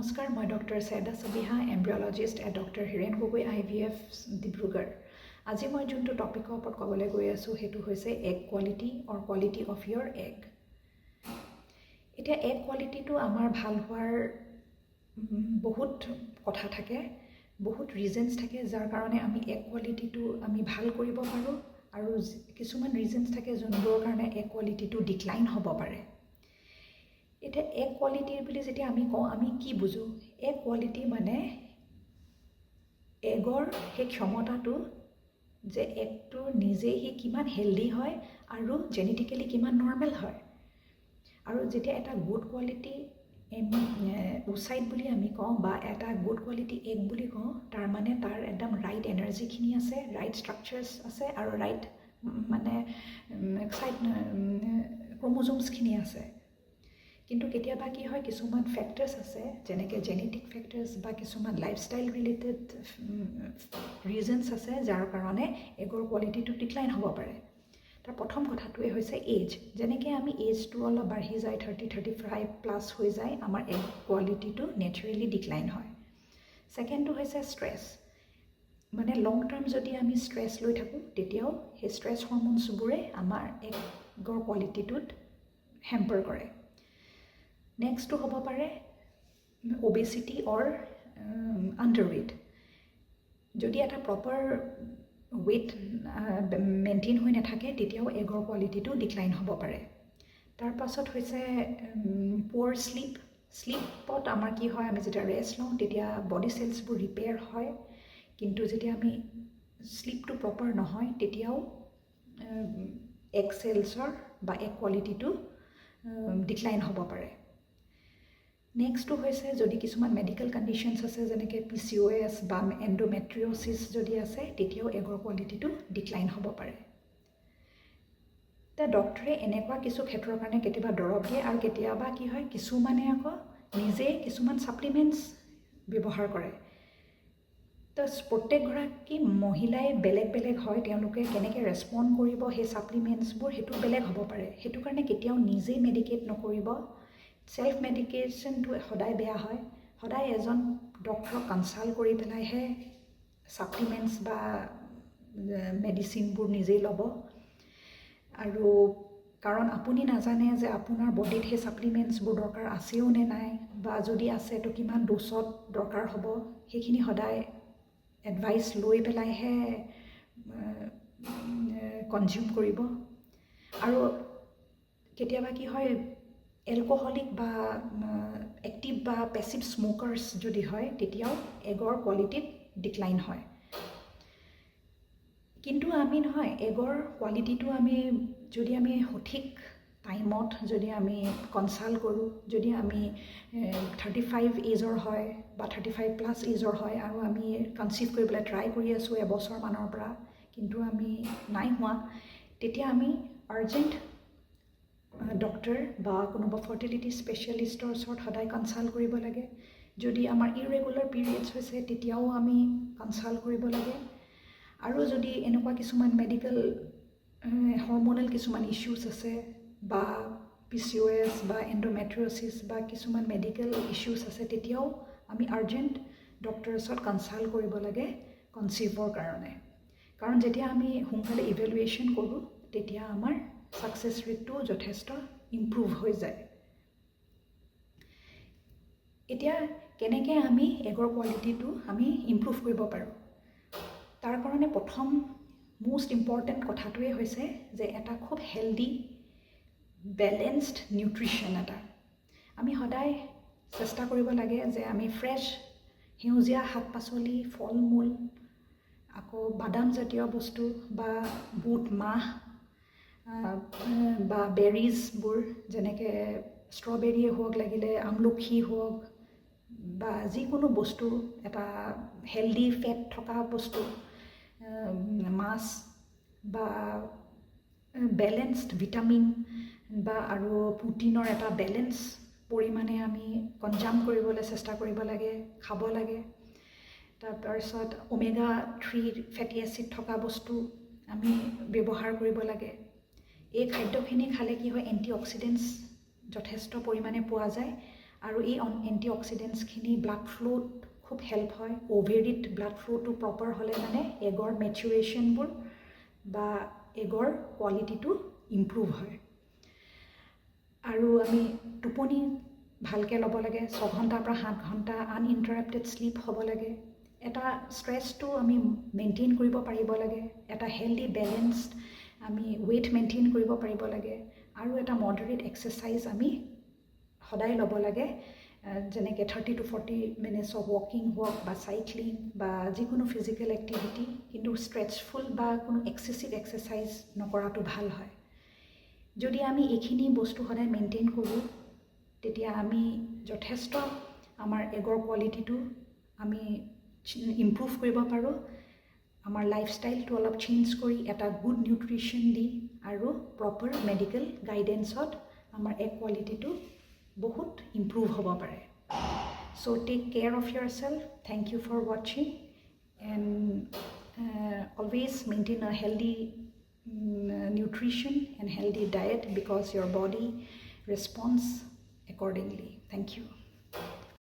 নমস্কাৰ, মই doctor Saida Sabiha, embryologist at doctor Hiren Gogoi IVF Dibrugarh. আজি মই যোনটো টপিকৰ ওপৰত ক'বলৈ গৈ আছোঁ সেইটো হৈছে egg quality or quality of your egg. এতিয়া এগ কোৱালিটিটো আমাৰ ভাল হোৱাৰ বহুত কথা থাকে, বহুত ৰিজনছ থাকে যাৰ কাৰণে আমি এগ কোৱালিটিটো আমি ভাল কৰিব পাৰোঁ, আৰু কিছুমান ৰিজনছ থাকে যোনবোৰৰ কাৰণে এগ কোৱালিটিটো ডিক্লাইন হ'ব পাৰে। এতিয়া এগ কোৱালিটি বুলি যেতিয়া আমি কওঁ, আমি কি বুজোঁ? এগ কোৱালিটি মানে এগৰ সেই ক্ষমতাটো যে এগটো নিজেই সি কিমান হেল্ডি হয় আৰু জেনেটিকেলি কিমান নৰ্মেল হয়। আৰু যেতিয়া এটা গুড কোৱালিটি ওচাইট বুলি আমি কওঁ বা এটা গুড কোৱালিটি এগ বুলি কওঁ, তাৰ মানে তাৰ একদম ৰাইট এনাৰ্জিখিনি আছে, ৰাইট ষ্ট্ৰাকচাৰ্ছ আছে আৰু ৰাইট মানে ক্ৰম'জোমছখিনি আছে। কিন্তু কেতিয়াবা কি হয়, কিছুমান ফেক্টৰ্ছ আছে যেনেকৈ জেনেটিক ফেক্টৰ্ছ বা কিছুমান লাইফষ্টাইল ৰিলেটেড ৰিজনছ আছে যাৰ কাৰণে এগৰ কোৱালিটিটো ডিক্লাইন হ'ব পাৰে। তাৰ প্ৰথম কথাটোৱে হৈছে এজ। যেনেকৈ আমি এজটো অলপ বাঢ়ি যায়, 30-35+ হৈ যায়, আমাৰ এগ কোৱালিটিটো নেচাৰেলি ডিক্লাইন হয়। ছেকেণ্ডটো হৈছে ষ্ট্ৰেছ। মানে লং টাৰ্ম যদি আমি ষ্ট্ৰেছ লৈ থাকোঁ, তেতিয়াও সেই ষ্ট্ৰেছ হৰম'নছবোৰে আমাৰ এগৰ কোৱালিটিটোত হেম্পাৰ কৰে। নেক্সটটো হ'ব পাৰে অবেচিটি অৰ আণ্ডাৰৱেইট। যদি এটা প্ৰপাৰ ৱেইট মেইনটেইন হৈ নাথাকে, তেতিয়াও এগৰ কোৱালিটিটো ডিক্লাইন হ'ব পাৰে। তাৰ পাছত হৈছে পুৱাৰ শ্লিপ। শ্লিপত আমাৰ কি হয়, আমি যেতিয়া ৰেষ্ট লওঁ তেতিয়া বডি চেলছবোৰ ৰিপেয়াৰ হয়, কিন্তু যেতিয়া আমি শ্লিপটো প্ৰপাৰ নহয় তেতিয়াও এগ চেলছৰ বা এগ কোৱালিটিটো ডিক্লাইন হ'ব পাৰে। নেক্সটটো হৈছে যদি কিছুমান মেডিকেল কণ্ডিশ্যনছ আছে যেনেকৈ PCOS বা এণ্ডোমেট্ৰিঅ'চিছ যদি আছে, তেতিয়াও এগৰ কোৱালিটিটো ডিক্লাইন হ'ব পাৰে। এতিয়া ডক্টৰে এনেকুৱা কিছু ক্ষেত্ৰৰ কাৰণে কেতিয়াবা দৰৱ দিয়ে, আৰু কেতিয়াবা কি হয়, কিছুমানে আকৌ নিজেই কিছুমান ছাপ্লিমেণ্টছ ব্যৱহাৰ কৰে। তো প্ৰত্যেকগৰাকী মহিলাই বেলেগ বেলেগ হয়, তেওঁলোকে কেনেকৈ ৰেছপণ্ড কৰিব সেই ছাপ্লিমেণ্টছবোৰ সেইটো বেলেগ হ'ব পাৰে। সেইটো কাৰণে কেতিয়াও নিজেই মেডিকেট নকৰিব। ছেল্ফ মেডিকেশ্যনটো সদায় বেয়া হয়। সদায় এজন ডক্টৰক কনচাল্ট কৰি পেলাইহে ছাপ্লিমেণ্টছ বা মেডিচিনবোৰ নিজেই ল'ব। আৰু কাৰণ আপুনি নাজানে যে আপোনাৰ বডিত সেই ছাপ্লিমেণ্টছবোৰ দৰকাৰ আছেও নে নাই, বা যদি আছে তো কিমান ড'ছত দৰকাৰ হ'ব, সেইখিনি সদায় এডভাইচ লৈ পেলাইহে কনজিউম কৰিব। আৰু কেতিয়াবা কি হয়, এলকহলিক বা এক্টিভ বা পেছিভ স্ম'কাৰ্ছ যদি হয়, তেতিয়াও এগৰ কোৱালিটিত ডিক্লাইন হয়। কিন্তু আমি নহয়, এগৰ কোৱালিটিটো আমি যদি আমি সঠিক টাইমত যদি আমি কনচাল্ট কৰোঁ, যদি আমি 35 এজৰ হয় বা 35+ এজৰ হয় আৰু আমি কনচিভ কৰিবলৈ ট্ৰাই কৰি আছোঁ এবছৰমানৰ পৰা, কিন্তু আমি নাই হোৱা, তেতিয়া আমি আৰ্জেণ্ট ডক্টৰ বা কোনোবা ফাৰ্টিলিটি স্পেচিয়েলিষ্টৰ ওচৰত সদায় কনচাল্ট কৰিব লাগে। যদি আমাৰ ইৰেগুলাৰ পিৰিয়ডছ হৈছে, তেতিয়াও আমি কনচাল্ট কৰিব লাগে। আৰু যদি এনেকুৱা কিছুমান মেডিকেল হৰম'নেল কিছুমান ইছ্যুজ আছে, বা PCOS বা এণ্ডোমেট্ৰিঅ'চিছ বা কিছুমান মেডিকেল ইছ্যুজ আছে, তেতিয়াও আমি আৰ্জেণ্ট ডক্টৰৰ ওচৰত কনচাল্ট কৰিব লাগে কনচিভৰ কাৰণে। কাৰণ যেতিয়া আমি সোনকালে ইভেলুৱেশ্যন কৰোঁ, তেতিয়া আমাৰ ছাকচেছ ৰেটটো যথেষ্ট ইম্প্ৰুভ হৈ যায়। এতিয়া কেনেকৈ আমি এগৰ কোৱালিটিটো আমি ইম্প্ৰুভ কৰিব পাৰোঁ? তাৰ কাৰণে প্ৰথম মোষ্ট ইম্পৰ্টেণ্ট কথাটোৱে হৈছে যে এটা খুব হেল্ডি বেলেঞ্চড নিউট্ৰিশ্যন এটা আমি সদায় চেষ্টা কৰিব লাগে যে আমি ফ্ৰেছ সেউজীয়া শাক পাচলি, ফল মূল, আকৌ বাদাম জাতীয় বস্তু বা বুট, মাহ বা বেৰিজবোৰ, যেনেকৈ ষ্ট্ৰবেৰীয়ে হওক, লাগিলে আমলখি হওক, বা যিকোনো বস্তু এটা হেল্ডি ফেট থকা বস্তু, মাছ বা বেলেঞ্চড ভিটামিন বা আৰু প্ৰটিনৰ এটা বেলেঞ্চ পৰিমাণে আমি কনজাম কৰিবলৈ চেষ্টা কৰিব লাগে, খাব লাগে। তাৰপিছত ওমেগা 3 ফেটি এচিড থকা বস্তু আমি ব্যৱহাৰ কৰিব লাগে। এই খাদ্যখিনি খালে কি হয়, এণ্টি অক্সিডেণ্টছ যথেষ্ট পৰিমাণে পোৱা যায় আৰু এই এণ্টিঅক্সিডেণ্টছখিনি ব্লাড ফ্ল'ত খুব হেল্প হয় অভেৰিত ব্লাড ফ্ল'টো প্ৰপাৰ হ'লে মানে এগৰ মেচুৰেশ্যনবোৰ বা এগৰ কোৱালিটিটো ইম্প্ৰুভ হয় আৰু আমি টোপনি ভালকৈ ল'ব লাগে 6 ঘণ্টাৰ পৰা 7 ঘণ্টা আনইণ্টাৰাপ্টেড শ্লিপ হ'ব লাগে এটা ষ্ট্ৰেছটো আমি মেইনটেইন কৰিব পাৰিব লাগে এটা হেল্ডি বেলেঞ্চড আমি ৱেইট মেইনটেইন কৰিব পাৰিব লাগে আৰু এটা মডাৰেট এক্সাৰচাইজ আমি সদায় ল'ব লাগে যেনেকৈ 30 to 40 মিনিটছ অফ ৱাকিং ৱাক বা চাইক্লিং বা যিকোনো ফিজিকেল এক্টিভিটি কিন্তু ষ্ট্ৰেছফুল বা কোনো এক্সেচিভ এক্সাৰচাইজ নকৰাটো ভাল হয় যদি আমি এইখিনি বস্তু সদায় মেইনটেইন কৰোঁ তেতিয়া আমি যথেষ্ট আমাৰ এগৰ কোৱালিটিটো আমি ইম্প্ৰুভ কৰিব পাৰোঁ আমাৰ লাইফষ্টাইলটো অলপ চেঞ্জ কৰি এটা গুড নিউট্ৰিশ্যন দি আৰু প্ৰপাৰ মেডিকেল গাইডেন্সত আমাৰ এগ কোৱালিটিটো বহুত ইম্প্ৰুভ হ'ব পাৰে so' take care of yourself thank you for ৱাচিং and always maintain a healthy nutrition and healthy diet because your body responds accordingly. Thank you.